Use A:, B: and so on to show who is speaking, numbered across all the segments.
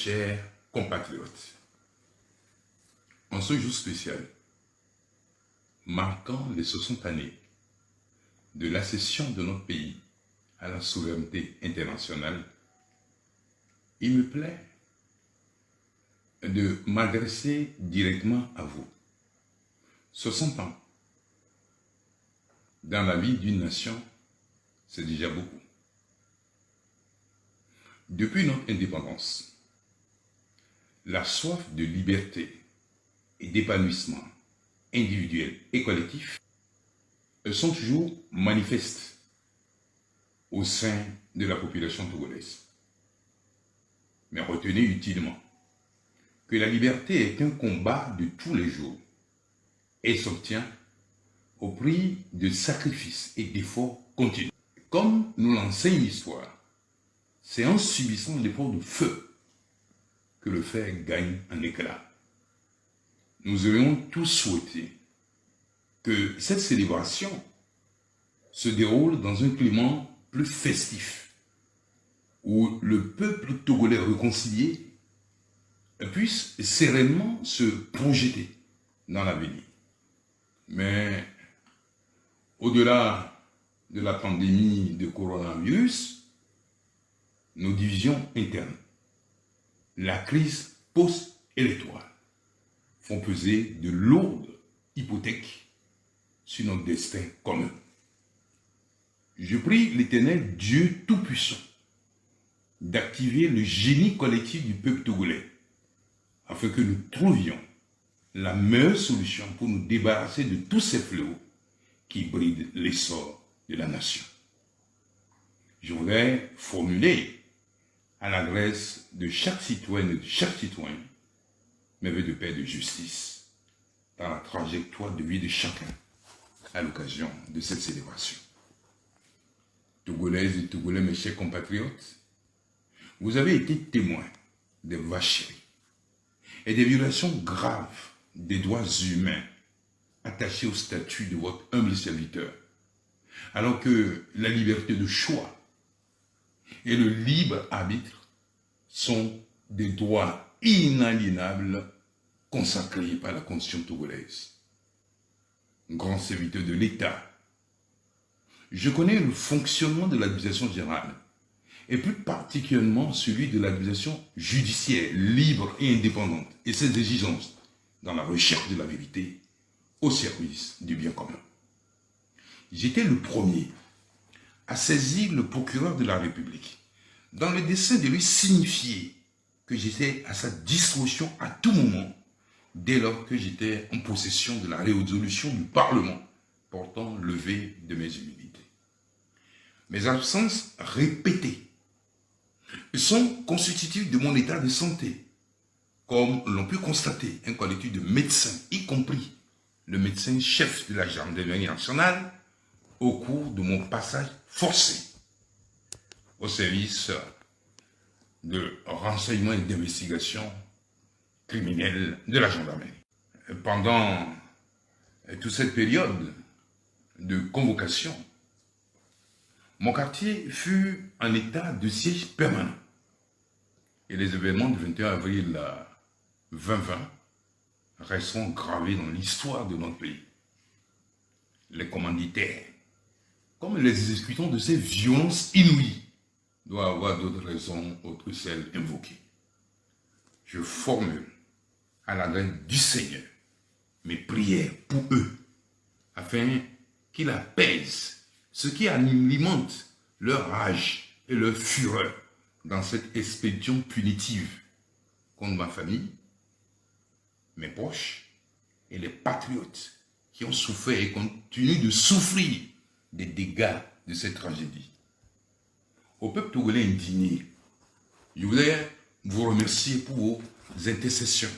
A: chers compatriotes, en ce jour spécial, marquant les 60 années de l'accession de notre pays à la souveraineté internationale, il me plaît de m'adresser directement à vous. 60 ans dans la vie d'une nation, c'est déjà beaucoup. Depuis notre indépendance, la soif de liberté et d'épanouissement individuel et collectif sont toujours manifestes au sein de la population togolaise. Mais retenez utilement que la liberté est un combat de tous les jours et s'obtient au prix de sacrifices et d'efforts continus. Comme nous l'enseigne l'histoire, c'est en subissant l'effort de feu que le fer gagne en éclat. Nous aurions tous souhaité que cette célébration se déroule dans un climat plus festif, où le peuple togolais réconcilié puisse sereinement se projeter dans l'avenir. Mais au-delà de la pandémie de coronavirus, nos divisions internes, la crise post-électorale font peser de lourdes hypothèques sur notre destin commun. Je prie l'Éternel Dieu Tout-Puissant d'activer le génie collectif du peuple togolais afin que nous trouvions la meilleure solution pour nous débarrasser de tous ces fléaux qui brident l'essor de la nation. Je voudrais formuler à l'adresse de chaque citoyenne et de chaque citoyen mes vœux de paix et de justice dans la trajectoire de vie de chacun à l'occasion de cette célébration. Togolaises et Togolais, mes chers compatriotes, vous avez été témoins des vacheries et des violations graves des droits humains attachés au statut de votre humble serviteur, alors que la liberté de choix et le libre arbitre sont des droits inaliénables consacrés par la Constitution togolaise. Grand serviteur de l'État, je connais le fonctionnement de l'administration générale, et plus particulièrement celui de l'administration judiciaire, libre et indépendante, et ses exigences dans la recherche de la vérité au service du bien commun. J'étais le premier à saisir le procureur de la République dans le dessein de lui signifier que j'étais à sa disposition à tout moment dès lors que j'étais en possession de la résolution du Parlement portant levée de mes immunités. Mes absences répétées sont constitutives de mon état de santé, comme l'ont pu constater un collectif de médecins, y compris le médecin-chef de la gendarmerie nationale, au cours de mon passage forcé au service de renseignement et d'investigation criminelle de la gendarmerie. Pendant toute cette période de convocation, mon quartier fut en état de siège permanent. Et les événements du 21 avril 2020 resteront gravés dans l'histoire de notre pays. Les commanditaires, comme les exécutants de ces violences inouïes, doivent avoir d'autres raisons autres que celles invoquées. Je formule à l'adresse du Seigneur mes prières pour eux, afin qu'il apaise ce qui alimente leur rage et leur fureur dans cette expédition punitive contre ma famille, mes proches et les patriotes qui ont souffert et continuent de souffrir des dégâts de cette tragédie. Au peuple togolais indigné, je voudrais vous remercier pour vos intercessions,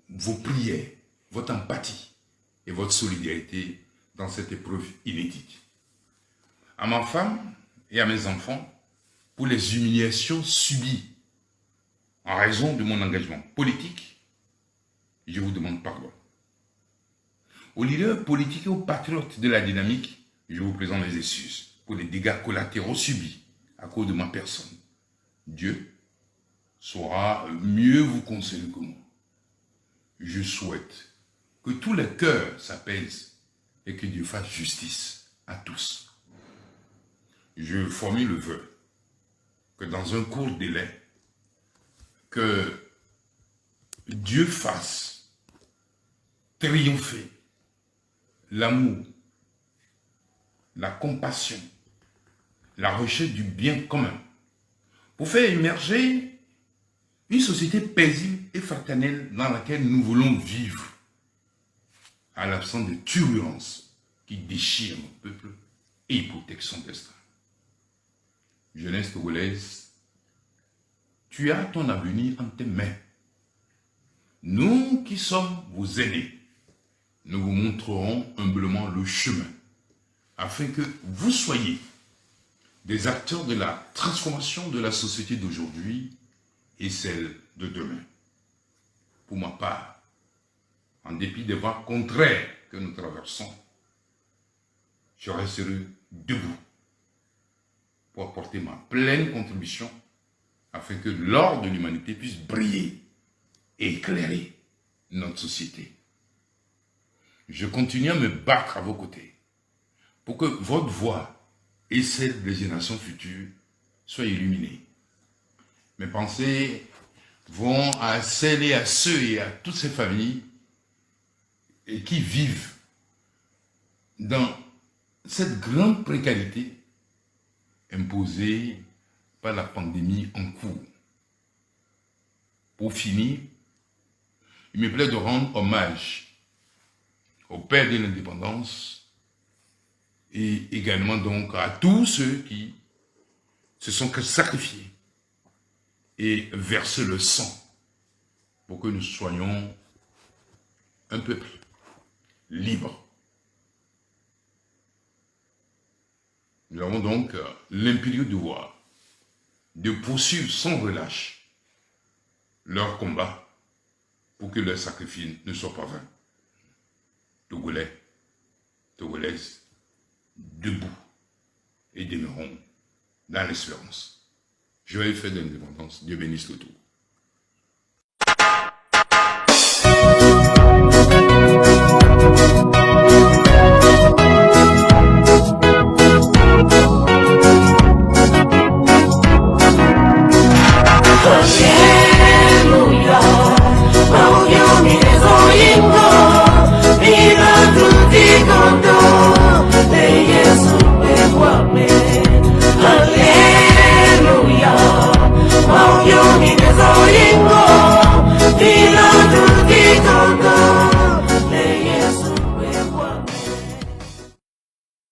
A: vos prières, votre empathie et votre solidarité dans cette épreuve inédite. À ma femme et à mes enfants, pour les humiliations subies en raison de mon engagement politique, je vous demande pardon. Aux leaders politiques et aux patriotes de la dynamique, je vous présente mes excuses pour les dégâts collatéraux subis à cause de ma personne. Dieu saura mieux vous conseiller que moi. Je souhaite que tous les cœurs s'apaisent et que Dieu fasse justice à tous. Je formule le vœu que dans un court délai, que Dieu fasse triompher l'amour, la compassion, la recherche du bien commun, pour faire émerger une société paisible et fraternelle dans laquelle nous voulons vivre, à l'absence de turbulences qui déchirent mon peuple et hypothèquent son destin. Jeunesse togolaise, tu as ton avenir en tes mains. Nous qui sommes vos aînés, nous vous montrerons humblement le chemin, afin que vous soyez des acteurs de la transformation de la société d'aujourd'hui et celle de demain. Pour ma part, en dépit des vents contraires que nous traversons, je resterai debout pour apporter ma pleine contribution afin que l'or de l'humanité puisse briller et éclairer notre société. Je continue à me battre à vos côtés pour que votre voix et celle des générations futures soient illuminées. Mes pensées vont à celles et à ceux et à toutes ces familles qui vivent dans cette grande précarité imposée par la pandémie en cours. Pour finir, il me plaît de rendre hommage au père de l'indépendance et également donc à tous ceux qui se sont sacrifiés et versé le sang pour que nous soyons un peuple libre. Nous avons donc l'impérieux devoir de poursuivre sans relâche leur combat pour que leur sacrifice ne soit pas vain. Togolais, Togolaises, debout et demeurons dans l'espérance. Je vais faire de l'indépendance. Dieu bénisse le tout.